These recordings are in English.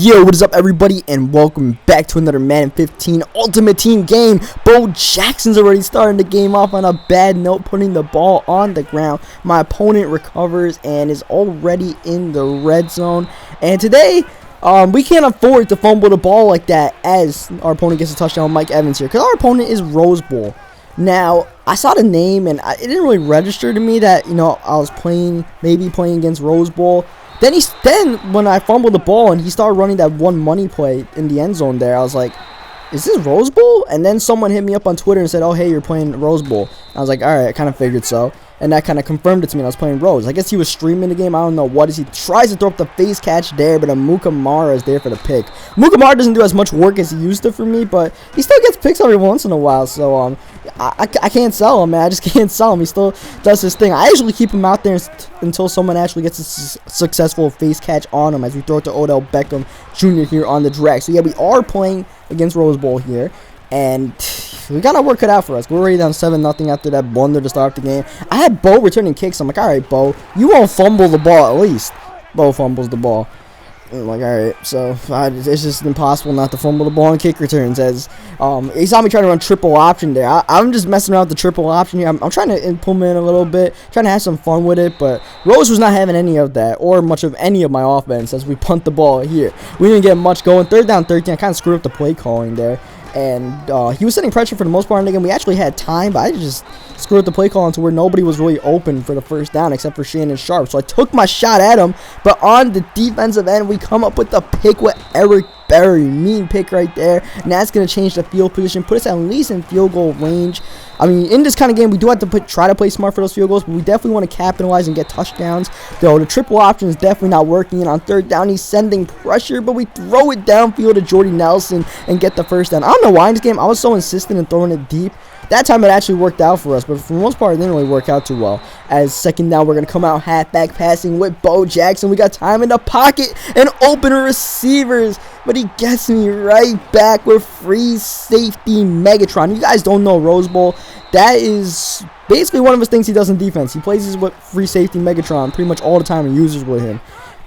Yo, what is up everybody, and welcome back to another Madden 15 Ultimate Team game. Bo Jackson's already starting the game off on a bad note, putting the ball on the ground. My opponent recovers and is already in the red zone. And today, we can't afford to fumble the ball like that as our opponent gets a touchdown. Mike Evans here, because our opponent is ROSEBOWL. Now, I saw the name and it didn't really register to me that, I was maybe playing against ROSEBOWL. Then when I fumbled the ball and he started running that one money play in the end zone there, I was like, is this ROSEBOWL? And then someone hit me up on Twitter and said, oh, hey, you're playing ROSEBOWL. I was like, all right, I kind of figured so. And that kind of confirmed it to me. I was playing Rose. I guess he was streaming the game. I don't know what is. He tries to throw up the face catch there, but Mukamara is there for the pick. Mukamara doesn't do as much work as he used to for me, but he still gets picks every once in a while. So I can't sell him, man. I just can't sell him. He still does his thing. I usually keep him out there until someone actually gets a successful face catch on him as we throw it to Odell Beckham Jr. here on the drag. So yeah, we are playing against ROSEBOWL here. And we got our work cut out for us. We're already down 7-0 after that blunder to start the game. I had Bo returning kicks. I'm like, all right, Bo, you won't fumble the ball at least. Bo fumbles the ball. I'm like, all right, so it's just impossible not to fumble the ball on kick returns. As he saw me trying to run triple option there. I'm just messing around with the triple option here. I'm trying to implement a little bit, trying to have some fun with it. But Rose was not having any of that or much of any of my offense as we punt the ball here. We didn't get much going. 3rd down, 13. I kind of screwed up the play calling there. And he was setting pressure for the most part in the game. We actually had time, but I just screwed up the play call into where nobody was really open for the first down except for Shannon Sharp. So I took my shot at him, but on the defensive end, we come up with the pick with Eric Berry. Mean pick right there. And that's going to change the field position, put us at least in field goal range. I mean, in this kind of game, we do have to try to play smart for those field goals, but we definitely want to capitalize and get touchdowns. Though the triple option is definitely not working. And on 3rd down, he's sending pressure, but we throw it downfield to Jordy Nelson and get the first down. I don't know why in this game I was so insistent in throwing it deep. That time it actually worked out for us, but for the most part it didn't really work out too well. As 2nd down, we're going to come out halfback passing with Bo Jackson. We got time in the pocket and open receivers, but he gets me right back with free safety Megatron. You guys don't know ROSEBOWL. That is basically one of his things he does in defense. He plays with free safety Megatron pretty much all the time and uses with him.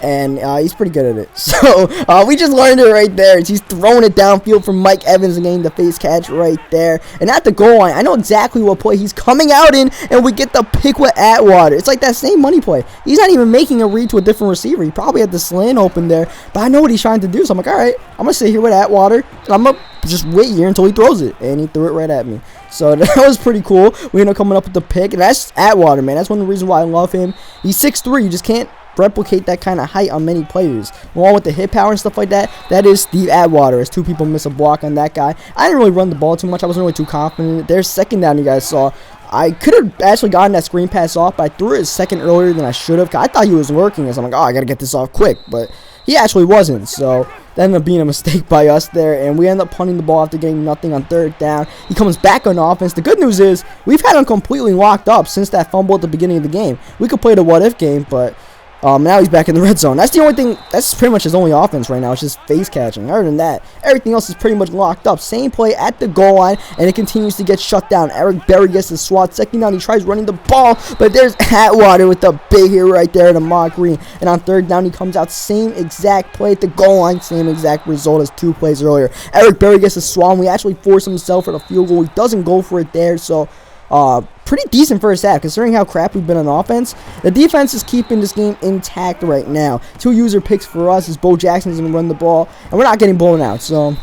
And he's pretty good at it. So we just learned it right there. He's throwing it downfield from Mike Evans and getting the face catch right there. And at the goal line, I know exactly what play he's coming out in, and we get the pick with Atwater. It's like that same money play. He's not even making a read to a different receiver. He probably had the slant open there, but I know what he's trying to do. So I'm like, all right, I'm going to sit here with Atwater, and I'm going to just wait here until he throws it. And he threw it right at me. So that was pretty cool. We ended up coming up with the pick, and that's Atwater, man. That's one of the reasons why I love him. He's 6'3". You just can't replicate that kind of height on many players. Along with the hit power and stuff like that, that is Steve Atwater. As 2 people miss a block on that guy. I didn't really run the ball too much. I wasn't really too confident. There's 2nd down, you guys saw. I could have actually gotten that screen pass off, but I threw it a second earlier than I should have. I thought he was working, so I'm like, oh, I got to get this off quick. But he actually wasn't, so that ended up being a mistake by us there, and we end up punting the ball after getting nothing on 3rd down. He comes back on offense. The good news is we've had him completely locked up since that fumble at the beginning of the game. We could play the what-if game, but now he's back in the red zone. That's the only thing. That's pretty much his only offense right now. It's just face catching. Other than that, everything else is pretty much locked up. Same play at the goal line, and it continues to get shut down. Eric Berry gets the swat. 2nd down, he tries running the ball, but there's Atwater with the big hit right there to Mock Green. And on 3rd down, he comes out, same exact play at the goal line, same exact result as 2 plays earlier. Eric Berry gets the swat, and we actually force himself for the field goal. He doesn't go for it there, so pretty decent first half considering how crap we've been on offense. The defense is keeping this game intact right now. 2 user picks for us as Bo Jackson is going to run the ball, and we're not getting blown out. So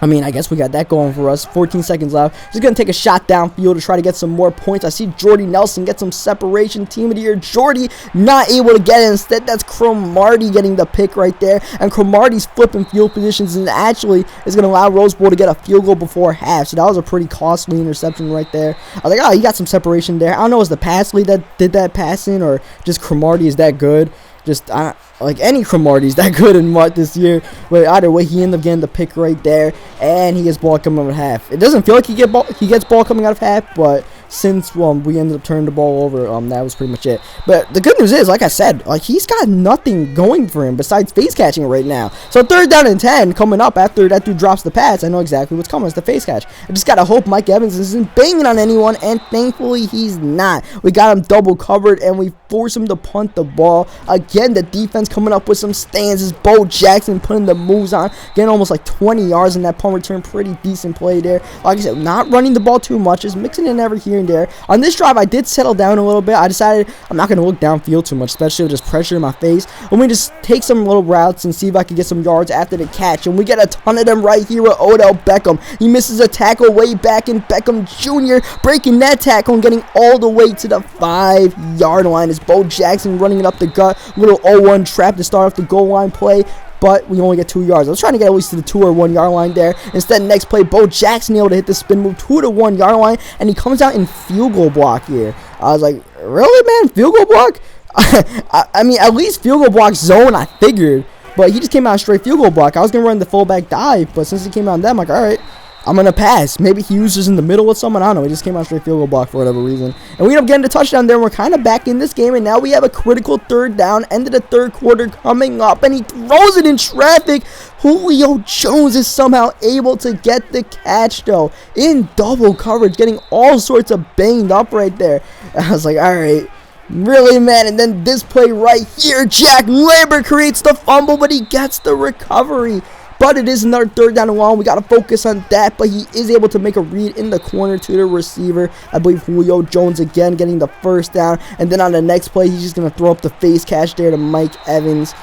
I mean, I guess we got that going for us. 14 seconds left. Just going to take a shot downfield to try to get some more points. I see Jordy Nelson get some separation. Team of the year, Jordy not able to get it. Instead, that's Cromartie getting the pick right there. And Cromartie's flipping field positions and actually is going to allow ROSEBOWL to get a field goal before half. So that was a pretty costly interception right there. I was like, oh, he got some separation there. I don't know, is the pass lead that did that passing or just Cromartie is that good? Just like any Cromartie's that good in what this year. But either way, he ended up getting the pick right there, and he gets ball coming out of half. It doesn't feel like he gets ball coming out of half, but since we ended up turning the ball over. That was pretty much it. But the good news is, like I said, like he's got nothing going for him besides face catching right now. So 3rd down and 10 coming up after that dude drops the pass. I know exactly what's coming. It's the face catch. I just gotta hope Mike Evans isn't banging on anyone, and thankfully he's not. We got him double covered, and we force him to punt the ball. Again, the defense coming up with some stances. Bo Jackson putting the moves on, getting almost like 20 yards in that punt return. Pretty decent play there. Like I said, not running the ball too much, just mixing it every here and there. On this drive, I did settle down a little bit. I decided I'm not going to look downfield too much, especially with just pressure in my face. Let me just take some little routes and see if I can get some yards after the catch. And we get a ton of them right here with Odell Beckham. He misses a tackle way back, and Beckham Jr. breaking that tackle and getting all the way to the 5-yard line. It's Bo Jackson running it up the gut. Little 0-1 trap to start off the goal line play, but we only get 2 yards. I was trying to get at least to the 2 or 1 yard line there. Instead, next play, Bo Jackson able to hit the spin move 2 to 1 yard line, and he comes out in field goal block here. I was like, really, man? Field goal block? I mean, at least field goal block zone, I figured. But he just came out straight field goal block. I was going to run the fullback dive, but since he came out on that, I'm like, all right, I'm going to pass. Maybe he uses in the middle with someone. I don't know. He just came out straight field goal block for whatever reason. And we end up getting the touchdown there. And we're kind of back in this game. And now we have a critical 3rd down. End of the 3rd quarter coming up. And he throws it in traffic. Julio Jones is somehow able to get the catch, though, in double coverage. Getting all sorts of banged up right there. I was like, all right. Really, man. And then this play right here. Jack Lambert creates the fumble, but he gets the recovery. But it is another 3rd down and long. We got to focus on that. But he is able to make a read in the corner to the receiver. I believe Julio Jones again getting the 1st down. And then on the next play, he's just going to throw up the face catch there to Mike Evans.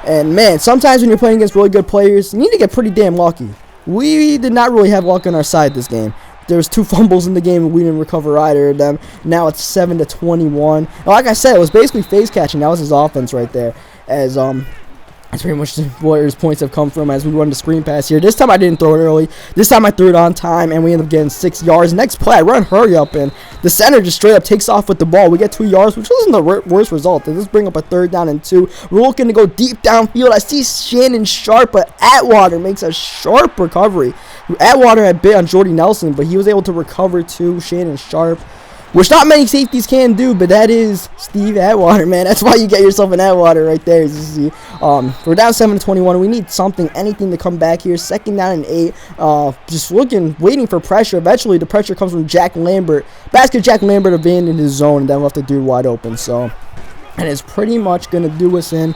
And, man, sometimes when you're playing against really good players, you need to get pretty damn lucky. We did not really have luck on our side this game. There was 2 fumbles in the game, and we didn't recover either of them. Now it's 7-21. And like I said, it was basically face catching. That was his offense right there. That's pretty much where his points have come from as we run the screen pass here. This time I didn't throw it early. This time I threw it on time, and we end up getting 6 yards. Next play, I run hurry up, and the center just straight up takes off with the ball. We get 2 yards, which wasn't the worst result. They just bring up a 3rd down and 2. We're looking to go deep downfield. I see Shannon Sharp, but Atwater makes a sharp recovery. Atwater had bit on Jordy Nelson, but he was able to recover to Shannon Sharp, which not many safeties can do, but that is Steve Atwater, man. That's why you get yourself an Atwater right there. As you see, we're down 7-21. We need something, anything to come back here. 2nd down and 8. Just waiting for pressure. Eventually, the pressure comes from Jack Lambert. Basket Jack Lambert abandoned his zone, and then left the dude wide open. So, and it's pretty much going to do us in,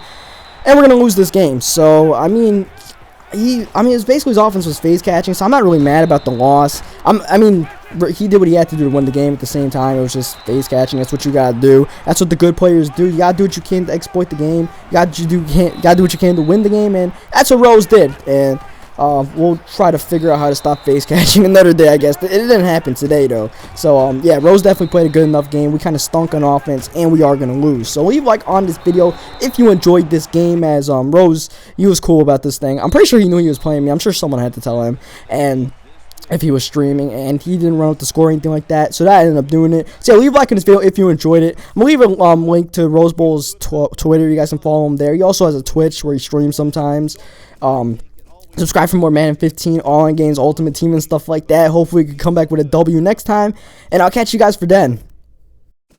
and we're going to lose this game. So, I mean, it's basically his offense was phase catching, so I'm not really mad about the loss. I mean, he did what he had to do to win the game. At the same time, it was just phase catching. That's what you gotta do. That's what the good players do. You gotta do what you can to exploit the game. You gotta do what you can to win the game, and that's what Rose did. And we'll try to figure out how to stop face catching another day, I guess. It didn't happen today, though. So, yeah, Rose definitely played a good enough game. We kind of stunk on offense, and we are going to lose. So, leave a like on this video if you enjoyed this game, as Rose, he was cool about this thing. I'm pretty sure he knew he was playing me. I'm sure someone had to tell him. And if he was streaming, and he didn't run up the score or anything like that, so that ended up doing it. So yeah, leave a like on this video if you enjoyed it. I'm gonna leave a link to ROSEBOWL's Twitter. You guys can follow him there. He also has a Twitch where he streams sometimes. Subscribe for more Madden 15 all-in games, Ultimate Team, and stuff like that. Hopefully we can come back with a W next time, and I'll catch you guys for then.